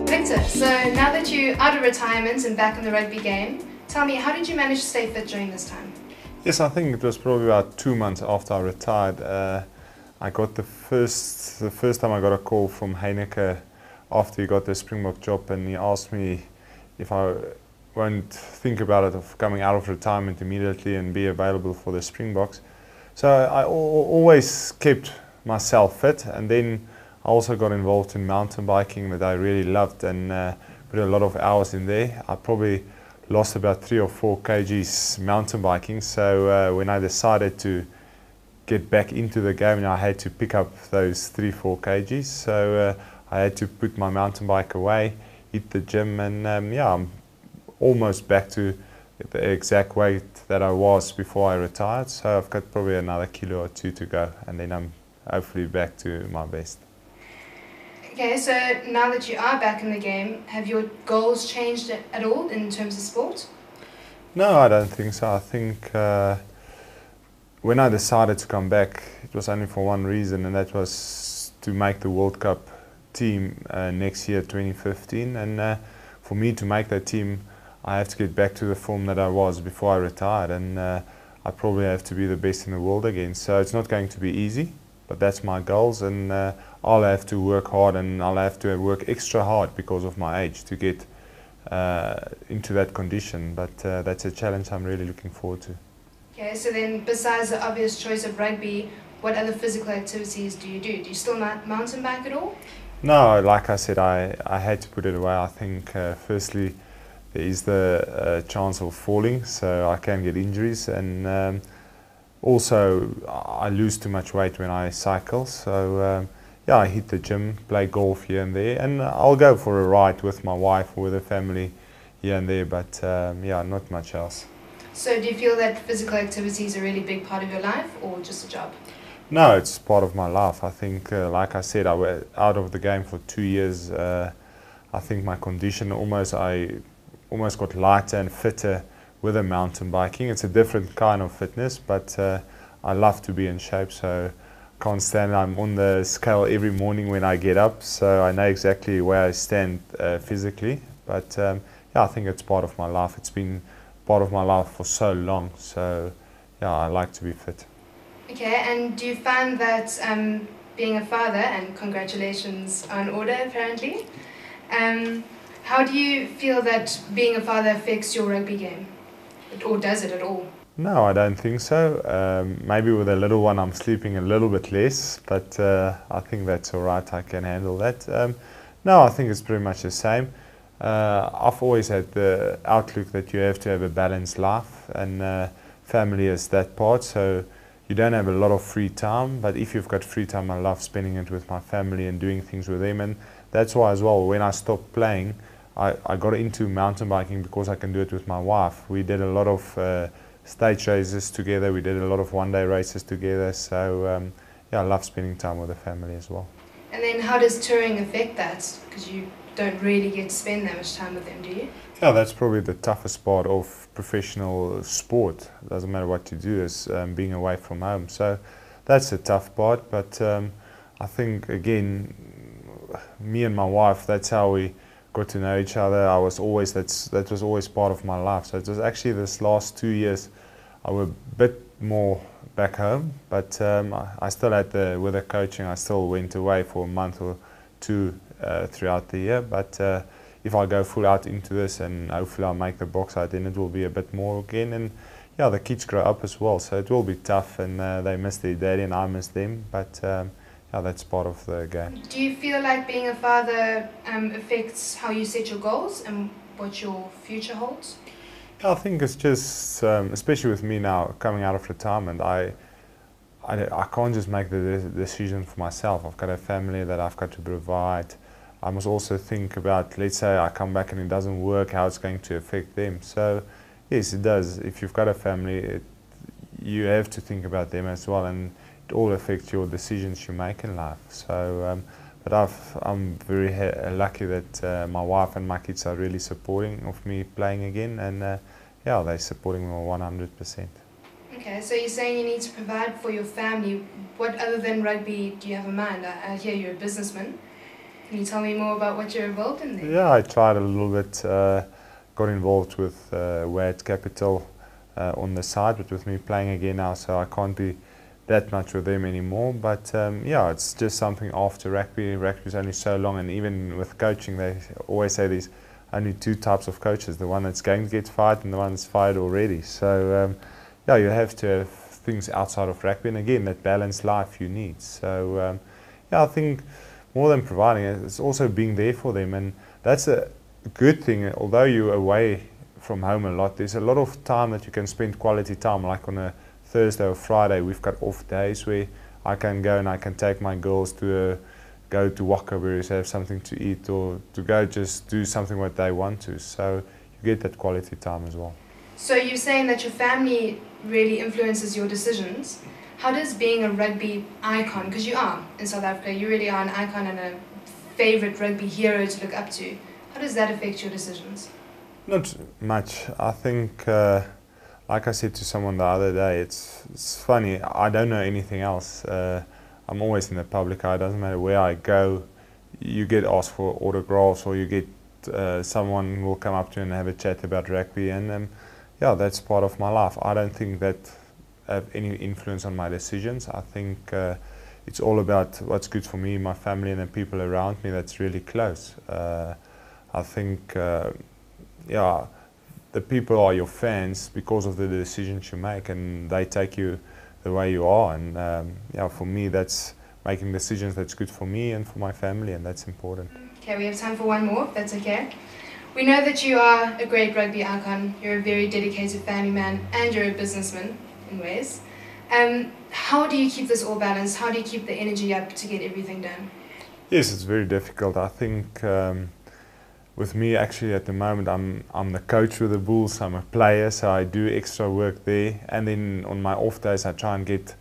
Victor, so now that you're out of retirement and back in the rugby game, tell me, how did you manage to stay fit during this time? Yes, I think it was probably about 2 months after I retired. I got the first time I got a call from Heineke after he got the Springbok job, and he asked me if I won't think about it of coming out of retirement immediately and be available for the Springboks. So I always kept myself fit, and then I also got involved in mountain biking that I really loved, and put a lot of hours in there. I probably lost about 3 or 4 kgs mountain biking, so when I decided to get back into the game, I had to pick up those 3-4 kgs, so I had to put my mountain bike away, hit the gym, and yeah, I'm almost back to the exact weight that I was before I retired, so I've got probably another kilo or 2 to go, and then I'm hopefully back to my best. Okay, so now that you are back in the game, have your goals changed at all in terms of sport? No, I don't think so. I think when I decided to come back, it was only for one reason, and that was to make the World Cup team next year, 2015. And for me to make that team, I have to get back to the form that I was before I retired, and I probably have to be the best in the world again. So it's not going to be easy, but that's my goals, and I'll have to work hard, and I'll have to work extra hard because of my age to get into that condition. But that's a challenge I'm really looking forward to. Okay, so then besides the obvious choice of rugby, what other physical activities do you do? Do you still mountain bike at all? No, like I said, I had to put it away. I think firstly there is the chance of falling, so I can get injuries, and also I lose too much weight when I cycle, so yeah, I hit the gym, play golf here and there, and I'll go for a ride with my wife or with the family here and there, but yeah, not much else. So do you feel that physical activity is a really big part of your life, or just a job? No, it's part of my life. I think, like I said, I was out of the game for 2 years. I think my condition I almost got lighter and fitter with the mountain biking. It's a different kind of fitness, but I love to be in shape, so can't stand. I'm on the scale every morning when I get up, so I know exactly where I stand physically. But yeah, I think it's part of my life. It's been part of my life for so long, so yeah, I like to be fit. Okay, and do you find that being a father, and congratulations on order apparently, how do you feel that being a father affects your rugby game? Or does it at all? No, I don't think so. Maybe with a little one I'm sleeping a little bit less, but I think that's all right. I can handle that. No, I think it's pretty much the same. I've always had the outlook that you have to have a balanced life, and family is that part. So you don't have a lot of free time, but if you've got free time, I love spending it with my family and doing things with them. And that's why as well, when I stopped playing, I got into mountain biking because I can do it with my wife. We did a lot of stage races together, we did a lot of one-day races together, so yeah, I love spending time with the family as well. And then how does touring affect that? Because you don't really get to spend that much time with them, do you? Yeah, that's probably the toughest part of professional sport. It doesn't matter what you do, is being away from home. So that's the tough part, but I think, again, me and my wife, that's how we got to know each other. That was always part of my life. So it was actually this last 2 years I was a bit more back home, but I still had with the coaching, I still went away for a month or 2 throughout the year. But if I go full out into this, and hopefully I'll make the box out, then it will be a bit more again. And yeah, the kids grow up as well, so it will be tough, and they miss their daddy and I miss them, but yeah, that's part of the game. Do you feel like being a father affects how you set your goals and what your future holds? Yeah, I think it's just, especially with me now coming out of retirement, I can't just make the decision for myself. I've got a family that I've got to provide. I must also think about, let's say I come back and it doesn't work, how it's going to affect them. So yes, it does. If you've got a family, you have to think about them as well, and it all affects your decisions you make in life. So, but I'm very lucky that my wife and my kids are really supporting of me playing again, and yeah, they're supporting me 100%. Okay, so you're saying you need to provide for your family. What other than rugby do you have in mind? I hear you're a businessman. Can you tell me more about what you're involved in there? Yeah, I tried a little bit, got involved with Wade Capital on the side, but with me playing again now, so I can't be that much with them anymore. But yeah, it's just something after rugby. Rugby is only so long, and even with coaching, they always say there's only two types of coaches: the one that's going to get fired and the one that's fired already. So yeah, you have to have things outside of rugby, and again, that balanced life you need. So yeah, I think more than providing it, it's also being there for them, and that's a good thing. Although you're away from home a lot, there's a lot of time that you can spend quality time, like on a Thursday or Friday. We've got off days where I can go and I can take my girls to go to Wakaberries, have something to eat, or to go just do something what they want to. So you get that quality time as well. So you're saying that your family really influences your decisions. How does being a rugby icon, because you are in South Africa, you really are an icon and a favourite rugby hero to look up to, how does that affect your decisions? Not much. I think, like I said to someone the other day, it's funny, I don't know anything else. I'm always in the public eye, it doesn't matter where I go, you get asked for autographs, or you get someone will come up to you and have a chat about rugby, and yeah, that's part of my life. I don't think that have any influence on my decisions. I think it's all about what's good for me, my family, and the people around me that's really close. I think, yeah, the people are your fans because of the decisions you make, and they take you the way you are. And yeah, for me, that's making decisions that's good for me and for my family, and that's important. Okay, we have time for one more, if that's okay. We know that you are a great rugby icon, you're a very dedicated family man, and you're a businessman in ways. How do you keep this all balanced? How do you keep the energy up to get everything done? Yes, it's very difficult. I think with me actually at the moment, I'm the coach with the Bulls, I'm a player, so I do extra work there. And then on my off days, I try and get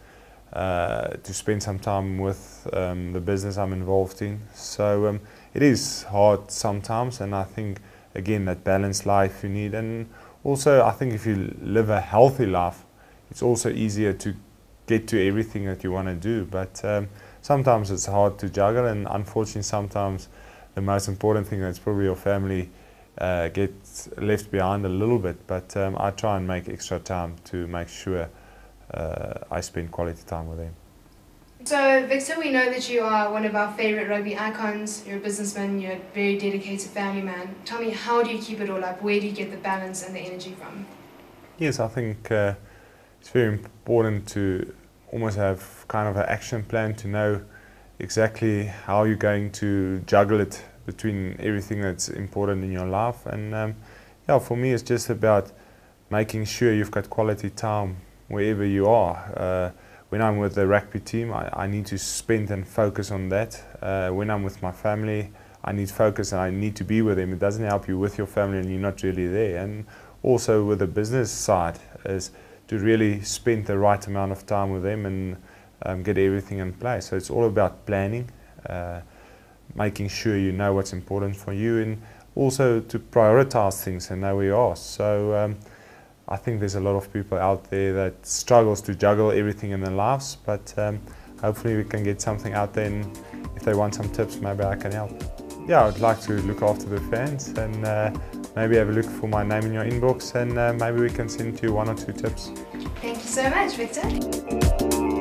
to spend some time with the business I'm involved in. So it is hard sometimes, and I think, again, that balanced life you need. And also, I think if you live a healthy life, it's also easier to get to everything that you want to do. But sometimes it's hard to juggle, and unfortunately sometimes the most important thing, that's probably your family, gets left behind a little bit. But I try and make extra time to make sure I spend quality time with them. So Victor, we know that you are one of our favourite rugby icons, you're a businessman, you're a very dedicated family man. Tell me, how do you keep it all up? Where do you get the balance and the energy from? Yes, I think it's very important to almost have kind of an action plan, to know exactly how you're going to juggle it between everything that's important in your life. And yeah, for me, it's just about making sure you've got quality time wherever you are. When I'm with the rugby team, I need to spend and focus on that. When I'm with my family, I need focus and I need to be with them. It doesn't help you with your family and you're not really there. And also with the business side, is to really spend the right amount of time with them and get everything in place. So it's all about planning, making sure you know what's important for you, and also to prioritize things and know where you are. So I think there's a lot of people out there that struggles to juggle everything in their lives, but hopefully we can get something out there, and if they want some tips, maybe I can help. Yeah, I'd like to look after the fans, and maybe have a look for my name in your inbox, and maybe we can send you 1 or 2 tips. Thank you so much, Victor.